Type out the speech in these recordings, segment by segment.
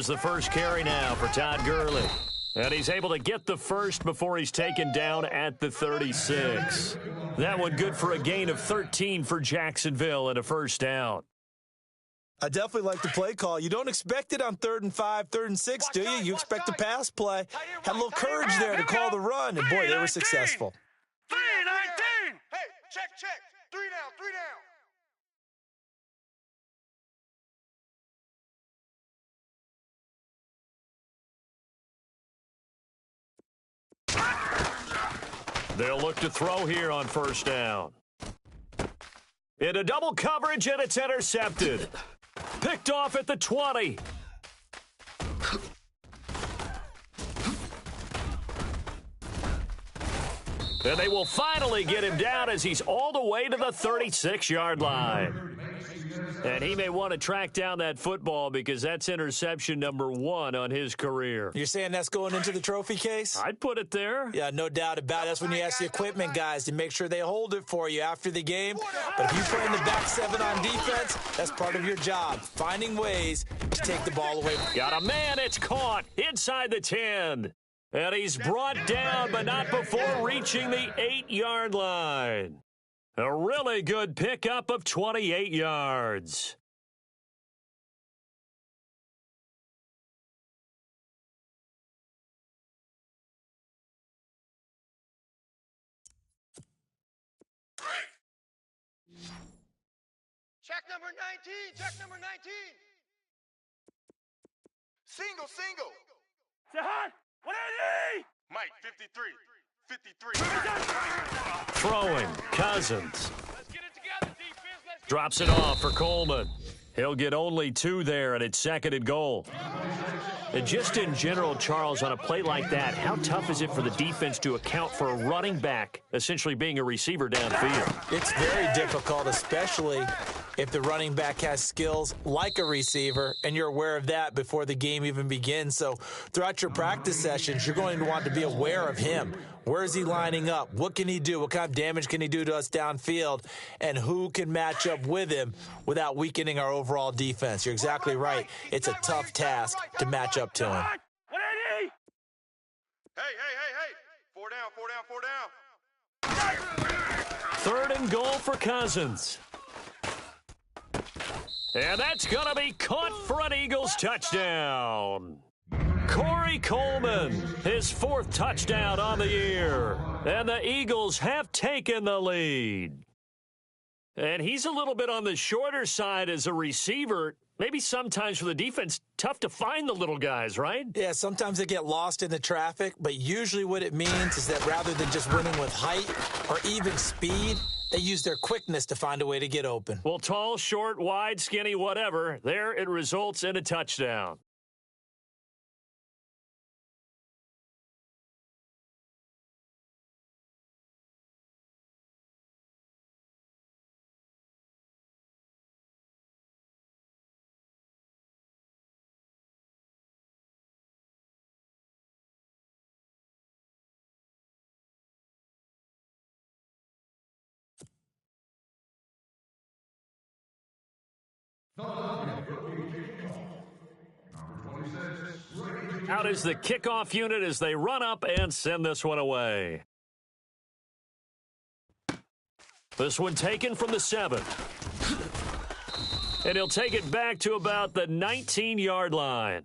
Here's the first carry now for Todd Gurley. And he's able to get the first before he's taken down at the 36. That one good for a gain of 13 for Jacksonville and a first down. I definitely like the play call. You don't expect it on 3rd and 5, 3rd and 6, do you? You expect the pass play. Had a little courage there to call the run, and boy, they were successful. 3-19. Hey, check. 3 down, 3 down. They'll look to throw here on first down. In a double coverage, and it's intercepted. Picked off at the 20. And they will finally get him down as he's all the way to the 36-yard line. And he may want to track down that football because that's interception number 1 on his career. You're saying that's going into the trophy case? I'd put it there. Yeah, no doubt about it. That's when you ask the equipment guys to make sure they hold it for you after the game. But if you play in the back 7 on defense, that's part of your job, finding ways to take the ball away. Got a man, it's caught inside the 10. And he's brought down, but not before reaching the 8-yard line. A really good pickup of 28 yards. Check number 19. Check number 19. Single. Sahad, 180. Mike, 53. Throwing, Cousins. Let's get it together, defense. Drops it off for Coleman. He'll get only 2 there, and it's 2nd and goal. And just in general, Charles, on a play like that, how tough is it for the defense to account for a running back essentially being a receiver downfield? It's very difficult, especially if the running back has skills like a receiver, and you're aware of that before the game even begins. So throughout your practice sessions, you're going to want to be aware of him. Where is he lining up? What can he do? What kind of damage can he do to us downfield? And who can match up with him without weakening our overall defense? You're exactly right. It's a tough task to match up to him. 180. Hey. 4 down. 3rd and goal for Cousins. And that's going to be caught for an Eagles touchdown. Corey Coleman, his 4th touchdown on the year. And the Eagles have taken the lead. And he's a little bit on the shorter side as a receiver. Maybe sometimes for the defense, tough to find the little guys, right? Yeah, sometimes they get lost in the traffic, but usually what it means is that rather than just winning with height or even speed, they use their quickness to find a way to get open. Well, tall, short, wide, skinny, whatever, there it results in a touchdown. Out is the kickoff unit as they run up and send this one away. This one taken from the 7. And he'll take it back to about the 19-yard line.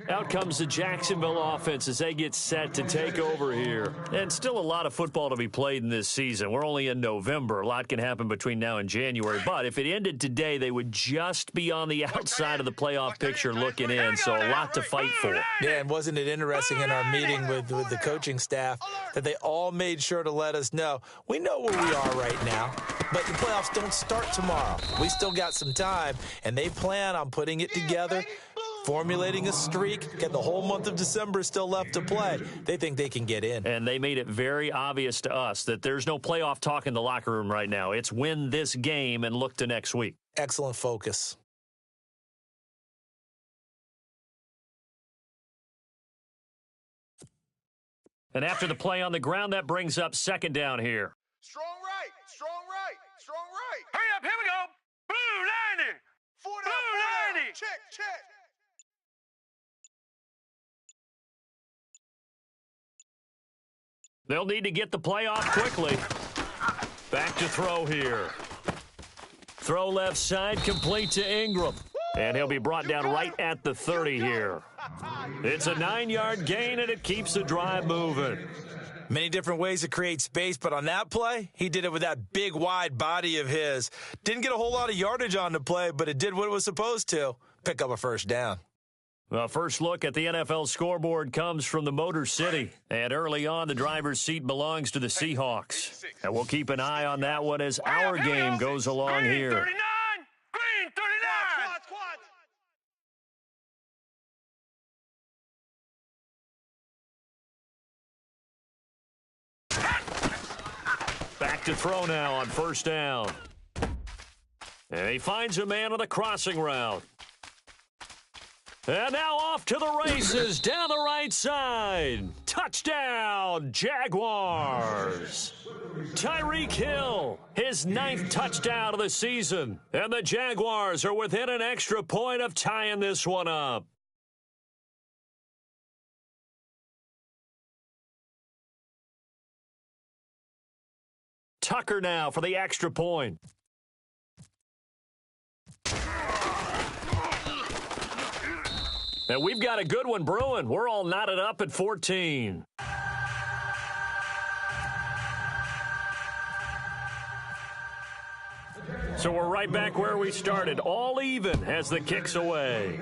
Out comes the Jacksonville offense as they get set to take over here. And still a lot of football to be played in this season. We're only in November. A lot can happen between now and January. But if it ended today, they would just be on the outside of the playoff picture looking in. So a lot to fight for. Yeah, and wasn't it interesting in our meeting with the coaching staff that they all made sure to let us know, we know where we are right now, but the playoffs don't start tomorrow. We still got some time, and they plan on putting it together, formulating a streak, get the whole month of December still left to play. They think they can get in. And they made it very obvious to us that there's no playoff talk in the locker room right now. It's win this game and look to next week. Excellent focus. And after the play on the ground, that brings up 2nd down here. Strong right. Hurry up, here we go. Blue 90. 4 down. Blue 90. Check. They'll need to get the play off quickly. Back to throw here. Throw left side, complete to Ingram. And he'll be brought down right at the 30 here. It's a 9-yard gain, and it keeps the drive moving. Many different ways to create space, but on that play, he did it with that big, wide body of his. Didn't get a whole lot of yardage on the play, but it did what it was supposed to, pick up a first down. The first look at the NFL scoreboard comes from the Motor City. And early on, the driver's seat belongs to the Seahawks. And we'll keep an eye on that one as our game goes along here. 39! Green 39! Back to throw now on first down. And he finds a man on the crossing route. And now off to the races down the right side. Touchdown, Jaguars. Tyreek Hill, his 9th touchdown of the season. And the Jaguars are within an extra point of tying this one up. Tucker now for the extra point. And we've got a good one brewing. We're all knotted up at 14. So we're right back where we started, all even as the kick's away.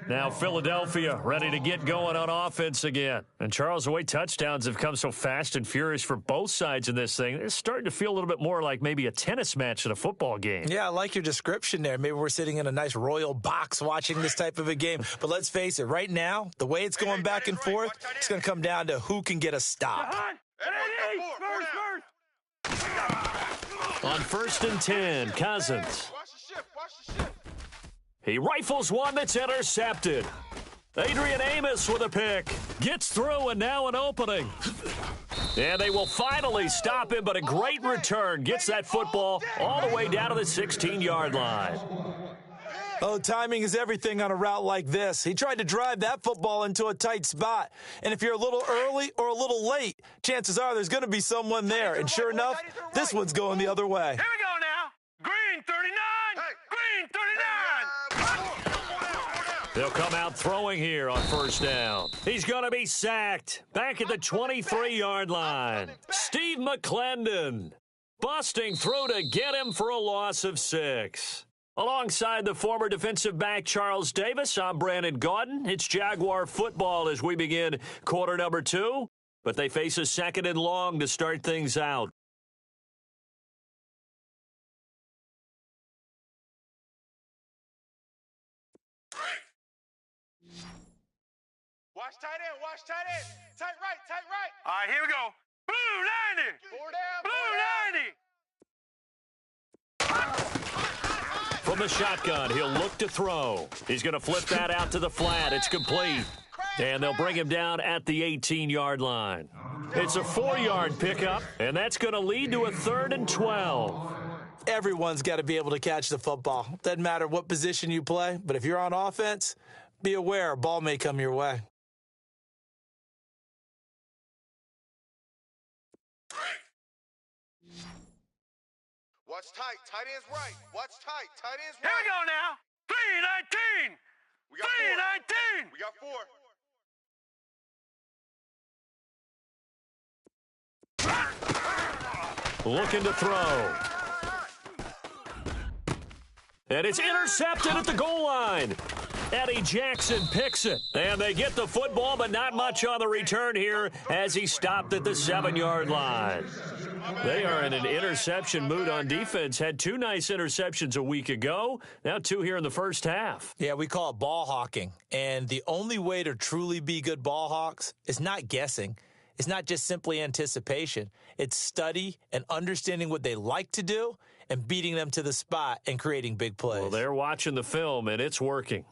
Now Philadelphia ready to get going on offense again. And Charles, the way touchdowns have come so fast and furious for both sides in this thing, it's starting to feel a little bit more like maybe a tennis match than a football game. Yeah, I like your description there. Maybe we're sitting in a nice royal box watching this type of a game. But let's face it, right now, the way it's going back and forth, it's going to come down to who can get a stop. On 1st and 10, Cousins. He rifles one that's intercepted. Adrian Amos with a pick. Gets through and now an opening. And they will finally stop him, but a great return. Gets that football all the way down to the 16-yard line. Oh, timing is everything on a route like this. He tried to drive that football into a tight spot. And if you're a little early or a little late, chances are there's going to be someone there. And sure enough, this one's going the other way. Here we go now. Green 39! Green 39! They'll come out throwing here on first down. He's going to be sacked. Back at the 23-yard line. Steve McClendon busting through to get him for a loss of 6. Alongside the former defensive back Charles Davis, I'm Brandon Gaudin. It's Jaguar football as we begin quarter number 2. But they face a 2nd and long to start things out. Watch tight end, watch tight end. Tight right, tight right. All right, here we go. Blue 90! 4 down, Blue 90! From the shotgun, he'll look to throw. He's going to flip that out to the flat. It's complete. And they'll bring him down at the 18-yard line. It's a 4-yard pickup, and that's going to lead to a 3rd and 12. Everyone's got to be able to catch the football. Doesn't matter what position you play, but if you're on offense, be aware a ball may come your way. Watch tight, tight end's right. Watch tight, tight end's Here right. we go now. 319! We got 319! We got 4. Looking to throw. And it's intercepted at the goal line. Eddie Jackson picks it. And they get the football, but not much on the return here as he stopped at the 7-yard line. They are in an interception mood on defense. Had 2 nice interceptions a week ago. Now 2 here in the first half. Yeah, we call it ball hawking. And the only way to truly be good ball hawks is not guessing. It's not just simply anticipation. It's study and understanding what they like to do and beating them to the spot and creating big plays. Well, they're watching the film, and it's working.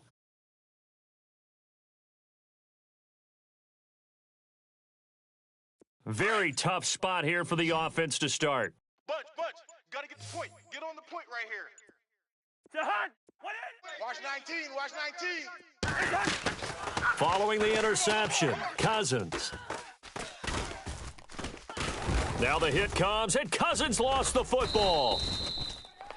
Very tough spot here for the offense to start. Bunch. Gotta get the point. Get on the point right here. Watch 19, watch 19. Following the interception, Cousins. Now the hit comes, and Cousins lost the football.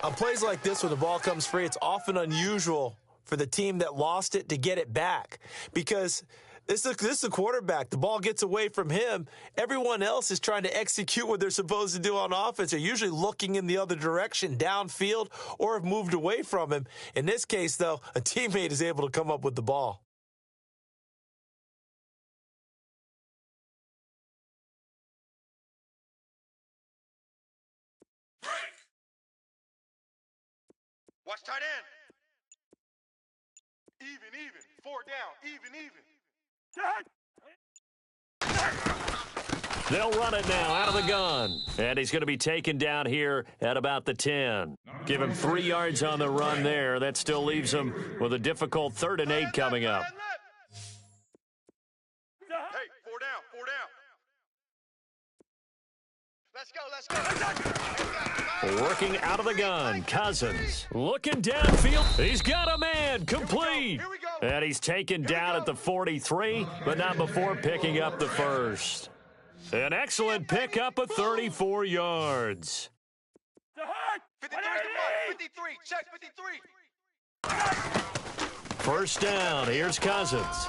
On plays like this where the ball comes free, it's often unusual for the team that lost it to get it back because this is a quarterback. The ball gets away from him. Everyone else is trying to execute what they're supposed to do on offense. They're usually looking in the other direction, downfield, or have moved away from him. In this case, though, a teammate is able to come up with the ball. Watch tight end. Even. 4 down. Even. They'll run it now out of the gun. And he's going to be taken down here at about the 10. Give him 3 yards on the run there. That still leaves him with a difficult 3rd and 8 coming up. Hey, 4 down. Let's go. Working out of the gun, Cousins. Looking downfield. He's got a man. Complete. And he's taken down at the 43, but not before picking up the first. An excellent pickup of 34 yards. 53. Check 53. First down. Here's Cousins.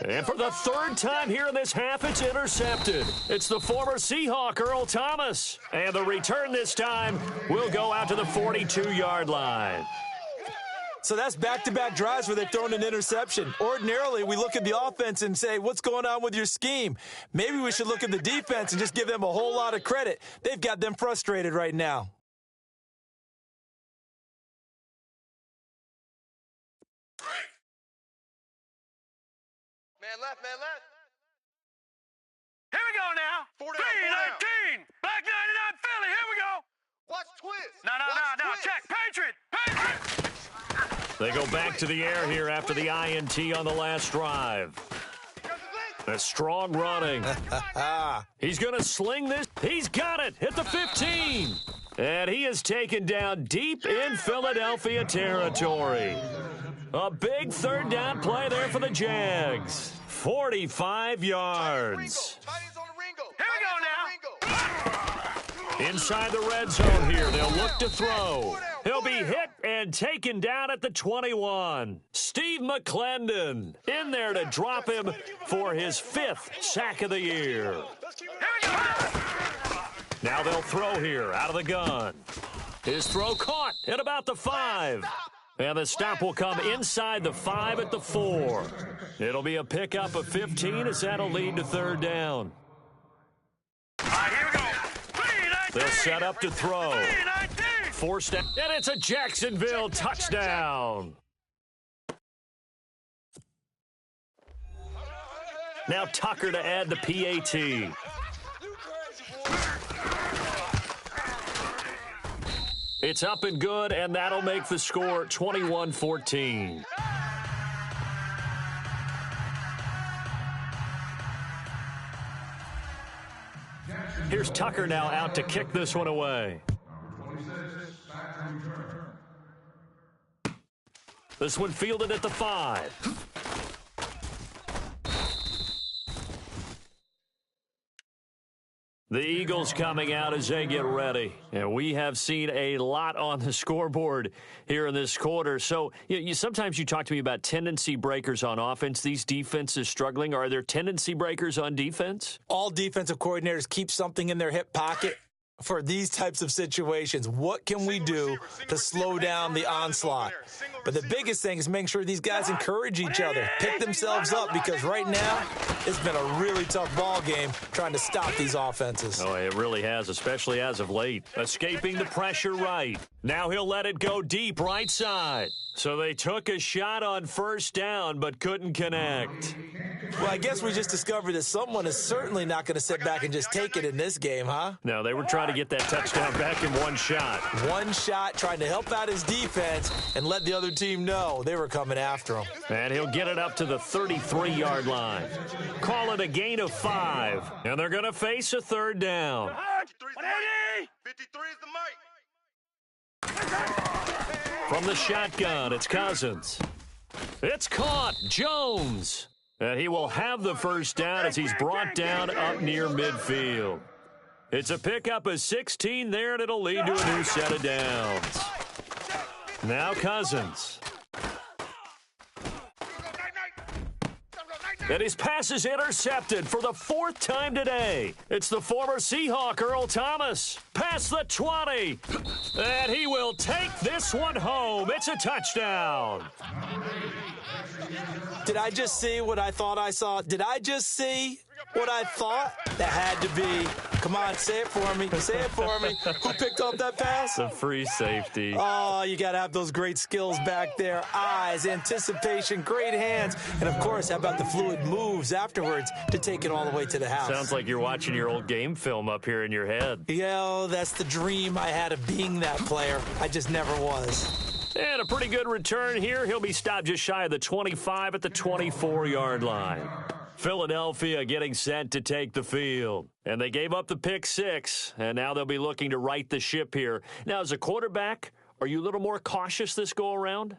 And for the 3rd time here in this half, it's intercepted. It's the former Seahawk, Earl Thomas. And the return this time will go out to the 42-yard line. So that's back-to-back drives where they've thrown an interception. Ordinarily, we look at the offense and say, what's going on with your scheme? Maybe we should look at the defense and just give them a whole lot of credit. They've got them frustrated right now. Man left. Here we go now. 4 down. 3-19. Black 99 Philly. Here we go. Watch twist. No. Check. Patriot. They go back to the air here after the INT on the last drive. A strong running. He's going to sling this. He's got it at the 15. And he is taken down deep in Philadelphia territory. A big 3rd down play there for the Jags. 45 yards. Here we go now. Inside the red zone here. They'll look to throw. He'll be hit and taken down at the 21. Steve McClendon in there to drop him for his 5th sack of the year. Here we go. Now they'll throw here out of the gun. His throw caught at about the 5. And the stop will come inside the 5 at the 4. It'll be a pickup of 15 as that'll lead to 3rd down. All right, here we go. They'll set up to throw. 3-19. Forced down, and it's a Jacksonville touchdown. Now Tucker to add the PAT. It's up and good, and that'll make the score 21-14. Here's Tucker now out to kick this one away. This one fielded at the 5. The Eagles coming out as they get ready. And we have seen a lot on the scoreboard here in this quarter. So sometimes you talk to me about tendency breakers on offense. These defenses struggling. Are there tendency breakers on defense? All defensive coordinators keep something in their hip pocket for these types of situations. What can we do to slow down the onslaught? But the biggest thing is making sure these guys encourage each other, pick themselves up, because right now it's been a really tough ball game trying to stop these offenses. Oh, it really has, especially as of late. Escaping the pressure right. Now he'll let it go deep right side. So they took a shot on 1st down but couldn't connect. Well, I guess we just discovered that someone is certainly not going to sit back and just take it in this game, huh? No, they were trying to get that touchdown back in one shot. One shot, trying to help out his defense and let the other team know they were coming after him. And he'll get it up to the 33-yard line. Call it a gain of 5. And they're going to face a 3rd down. 53 is the mic. From the shotgun, it's Cousins. It's caught. Jones. And he will have the first down as he's brought down up near midfield. It's a pickup of 16 there, and it'll lead to a new set of downs. Now Cousins. And his pass is intercepted for the 4th time today. It's the former Seahawk, Earl Thomas. Past the 20. And he will take this one home. It's a touchdown. Did I just see what I thought I saw? Did I just see what I thought? That had to be. Come on, say it for me. Say it for me. Who picked up that pass? The free safety. Oh, you got to have those great skills back there. Eyes, anticipation, great hands. And, of course, how about the fluid moves afterwards to take it all the way to the house? Sounds like you're watching your old game film up here in your head. Yo, that's the dream I had of being that player. I just never was. And a pretty good return here. He'll be stopped just shy of the 25 at the 24-yard line. Philadelphia getting set to take the field. And they gave up the pick 6, and now they'll be looking to right the ship here. Now, as a quarterback, are you a little more cautious this go-around?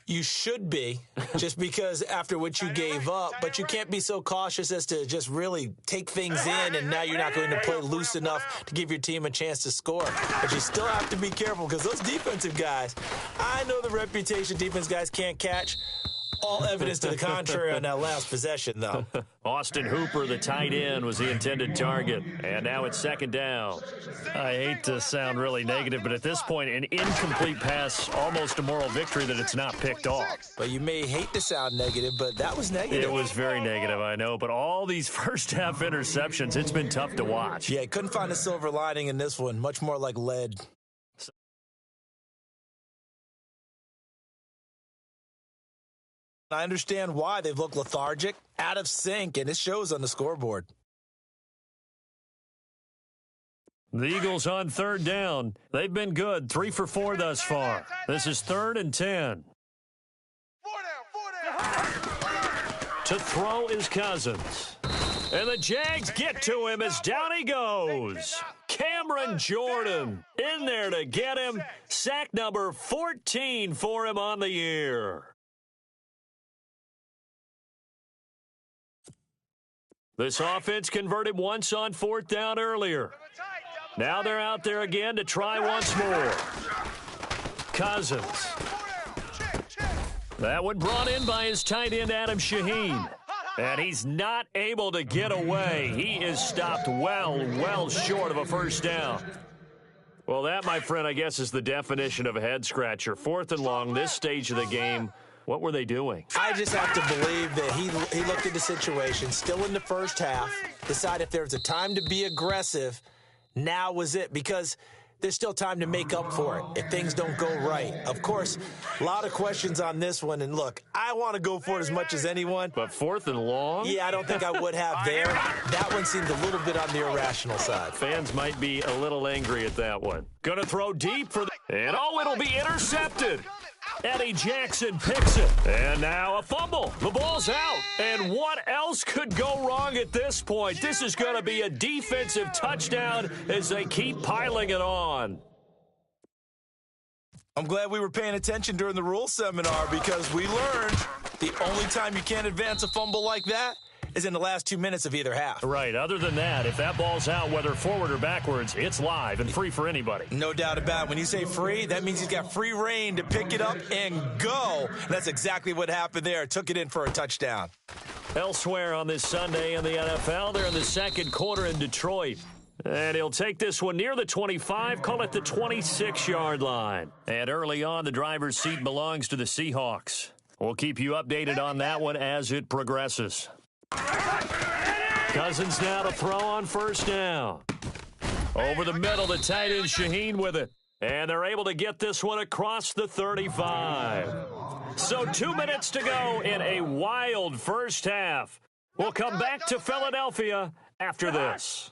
You should be, just because after what you gave up, but you can't be so cautious as to just really take things in, and now you're not going to play loose enough to give your team a chance to score. But you still have to be careful, because those defensive guys, I know the reputation defense guys can't catch. All evidence to the contrary on that last possession, though. Austin Hooper, the tight end, was the intended target. And now it's 2nd down. I hate to sound really negative, but at this point, an incomplete pass, almost a moral victory that it's not picked off. But you may hate to sound negative, but that was negative. It was very negative, I know. But all these first-half interceptions, it's been tough to watch. Yeah, couldn't find a silver lining in this one. Much more like lead. I understand why they've looked lethargic, out of sync, and it shows on the scoreboard. The Eagles on 3rd down. They've been good, 3 for 4 thus far. This is 3rd and 10. 4 down. To throw is Cousins. And the Jags get to him as down he goes. Cameron Jordan in there to get him. Sack number 14 for him on the year. This offense converted once on 4th down earlier. Now they're out there again to try once more. Cousins. That one brought in by his tight end, Adam Shaheen. And he's not able to get away. He is stopped well short of a first down. Well, that, my friend, I guess is the definition of a head-scratcher. 4th and long, this stage of the game. What were they doing? I just have to believe that he looked at the situation, still in the first half, decided if there was a time to be aggressive, now was it, because there's still time to make up for it if things don't go right. Of course, a lot of questions on this one, and look, I want to go for it as much as anyone. But 4th and long? Yeah, I don't think I would have there. That one seemed a little bit on the irrational side. Fans might be a little angry at that one. Gonna throw deep for the... And it'll be intercepted. Eddie Jackson picks it. And now a fumble. The ball's out. And what else could go wrong at this point? This is going to be a defensive touchdown as they keep piling it on. I'm glad we were paying attention during the rules seminar, because we learned the only time you can't advance a fumble like that is in the last 2 minutes of either half. Right. Other than that, if that ball's out, whether forward or backwards, it's live and free for anybody. No doubt about it. When you say free, that means he's got free reign to pick it up and go. And that's exactly what happened there. Took it in for a touchdown. Elsewhere on this Sunday in the NFL, they're in the 2nd quarter in Detroit. And he'll take this one near the 25, call it the 26-yard line. And early on, the driver's seat belongs to the Seahawks. We'll keep you updated on that one as it progresses. Cousins now to throw on 1st down. Over the middle, the tight end Shaheen with it. And they're able to get this one across the 35. So 2 minutes to go in a wild first half. We'll come back to Philadelphia after this.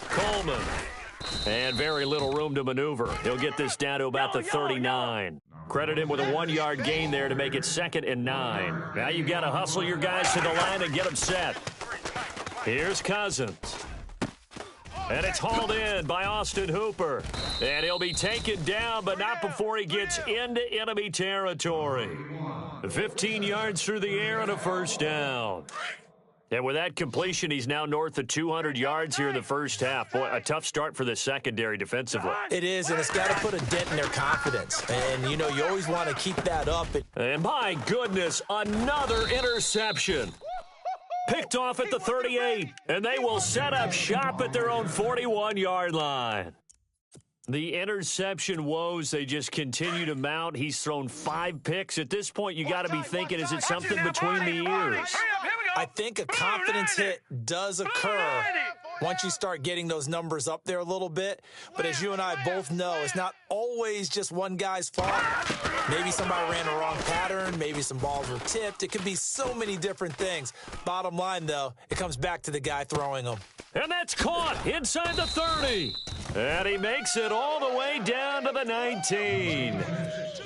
Coleman. And very little room to maneuver. He'll get this down to about the 39. Credit him with a 1-yard gain there to make it 2nd and 9. Now you've got to hustle your guys to the line and get them set. Here's Cousins. And it's hauled in by Austin Hooper. And he'll be taken down, but not before he gets into enemy territory. 15 yards through the air and a first down. And with that completion, he's now north of 200 yards here in the first half. Boy, a tough start for the secondary defensively. It is, and it's got to put a dent in their confidence. And, you know, you always want to keep that up. And my goodness, another interception. Picked off at the 38, and they will set up shop at their own 41-yard line. The interception woes, they just continue to mount. He's thrown 5 picks. At this point, you got to be thinking, is it something between the ears? I think a confidence hit does occur once you start getting those numbers up there a little bit. But as you and I both know, it's not always just one guy's fault. Maybe somebody ran the wrong pattern. Maybe some balls were tipped. It could be so many different things. Bottom line, though, it comes back to the guy throwing them. And that's caught inside the 30. And he makes it all the way down to the 19.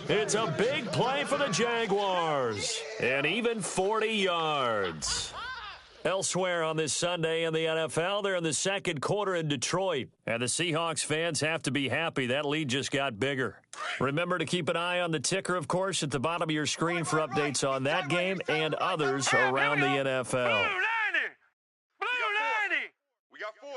It's a big play for the Jaguars. And even 40 yards. Elsewhere on this Sunday in the NFL, they're in the second quarter in Detroit. And the Seahawks fans have to be happy. That lead just got bigger. Remember to keep an eye on the ticker, of course, at the bottom of your screen for updates on that game and others around the NFL. Blue 90! Blue 90! We got 4.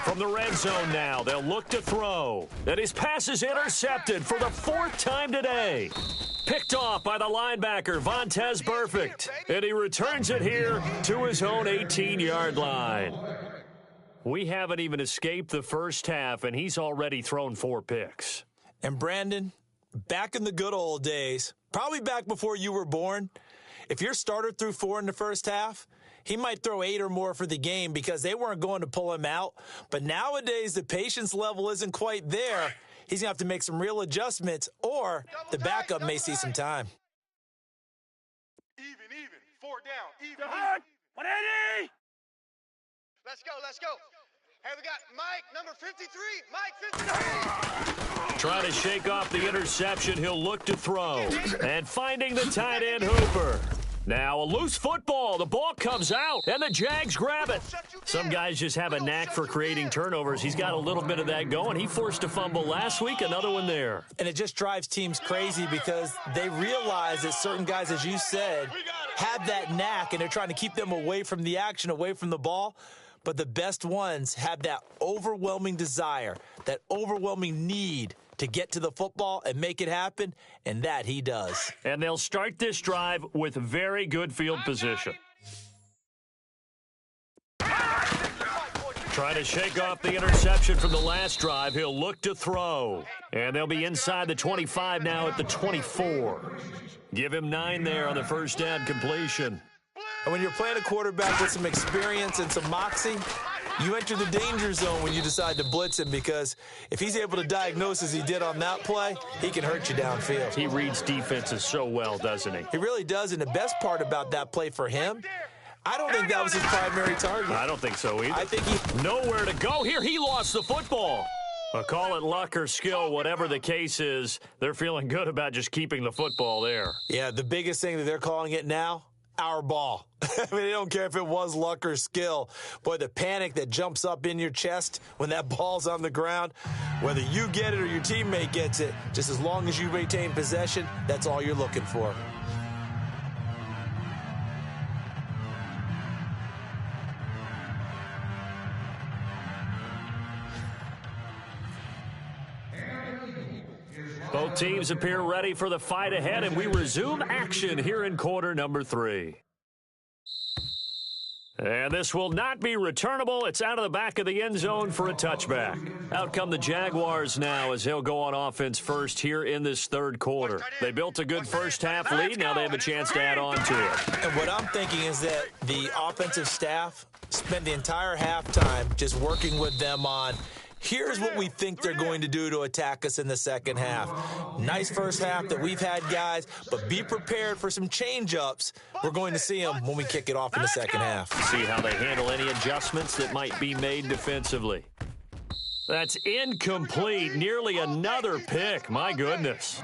From the red zone now, they'll look to throw. And his pass is intercepted for the 4th time today. Picked off by the linebacker, Vontaze Burfict. And he returns it here to his own 18-yard line. We haven't even escaped the first half, and he's already thrown 4 picks. And Brandon, back in the good old days, probably back before you were born, if your starter threw 4 in the first half, he might throw 8 or more for the game because they weren't going to pull him out. But nowadays, the patience level isn't quite there. He's going to have to make some real adjustments, or the backup may see some time. Even. 4 down. Even. 180! Let's go. Hey, we got Mike, number 53. Mike, 53. Trying to shake off the interception, he'll look to throw. And finding the tight end, Hooper. Now a loose football. The ball comes out, and the Jags grab it. Some guys just have a knack for creating turnovers. He's got a little bit of that going. He forced a fumble last week, another one there. And it just drives teams crazy because they realize that certain guys, as you said, have that knack, and they're trying to keep them away from the action, away from the ball. But the best ones have that overwhelming desire, that overwhelming need to get to the football and make it happen, and that he does. And they'll start this drive with very good field position. Trying to shake off the interception from the last drive. He'll look to throw. And they'll be inside the 25 now at the 24. Give him 9 there on the first down completion. And when you're playing a quarterback with some experience and some moxie, you enter the danger zone when you decide to blitz him, because if he's able to diagnose as he did on that play, he can hurt you downfield. He reads defenses so well, doesn't he? He really does, and the best part about that play for him, I don't think that was his primary target. I don't think so either. I think he... Nowhere to go here. He lost the football. Call it luck or skill, whatever the case is, they're feeling good about just keeping the football there. Yeah, the biggest thing that they're calling it now, our ball. I mean, they don't care if it was luck or skill. Boy, the panic that jumps up in your chest when that ball's on the ground, whether you get it or your teammate gets it, just as long as you retain possession, that's all you're looking for. Both teams appear ready for the fight ahead, and we resume action here in quarter number 3. And this will not be returnable. It's out of the back of the end zone for a touchback. Out come the Jaguars now as they'll go on offense first here in this third quarter. They built a good first half lead. Now they have a chance to add on to it. And what I'm thinking is that the offensive staff spent the entire halftime just working with them on, here's what we think they're going to do to attack us in the second half. Nice first half that we've had, guys, but be prepared for some change-ups. We're going to see them when we kick it off in the second half. See how they handle any adjustments that might be made defensively. That's incomplete. Nearly another pick. My goodness.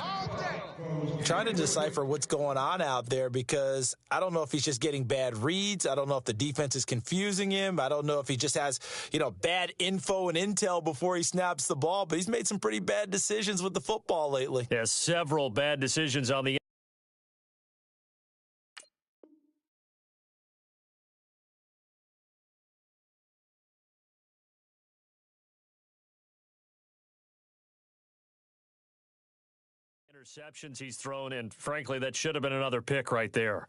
Trying to decipher what's going on out there because I don't know if he's just getting bad reads. I don't know if the defense is confusing him. I don't know if he just has, bad info and intel before he snaps the ball, but he's made some pretty bad decisions with the football lately. Yeah, several bad decisions on the interceptions he's thrown in. Frankly, that should have been another pick right there.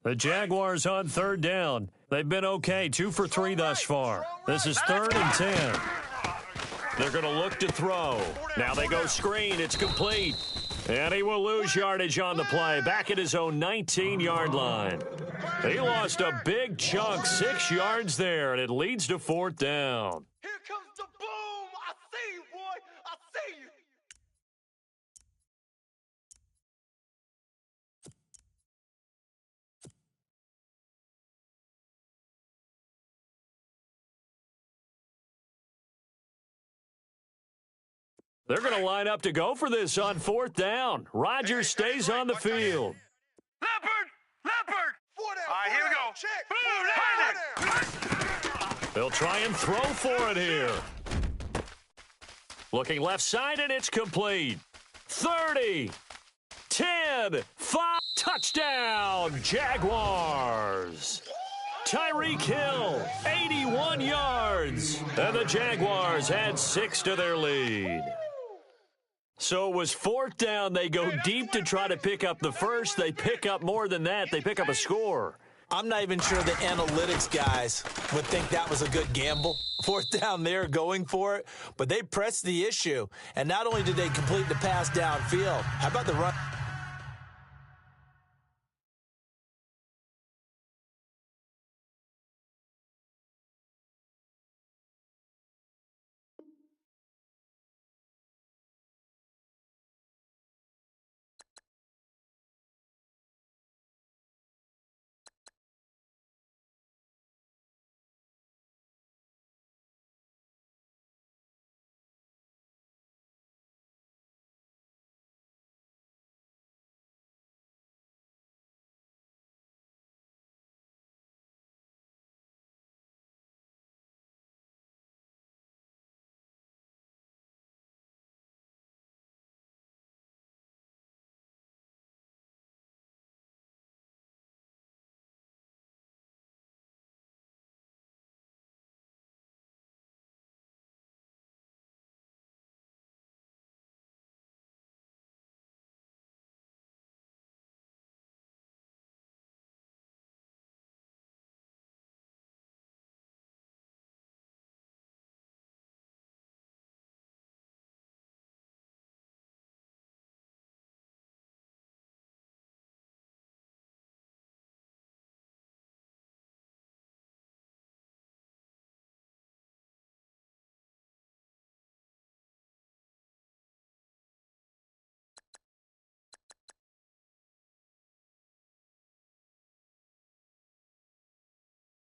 The Jaguars on third down. They've been okay, 2 for 3 thus far. This is 3rd and 10. They're going to look to throw. Now they go screen. It's complete. And he will lose yardage on the play, back at his own 19-yard line. He lost a big chunk, 6 yards there, and it leads to 4th down. Here comes the boom. I see you, boy. I see you. They're going to line up to go for this on 4th down. Rodgers stays on the field. Leopard! 4 down. All right, here we go. Check. They'll try and throw for it here. Looking left side, and it's complete. 30, 10, 5, touchdown, Jaguars. Tyreek Hill, 81 yards. And the Jaguars add 6 to their lead. So it was 4th down. They go deep to try to pick up the first. They pick up more than that. They pick up a score. I'm not even sure the analytics guys would think that was a good gamble. 4th down there going for it, but they pressed the issue. And not only did they complete the pass downfield, how about the run?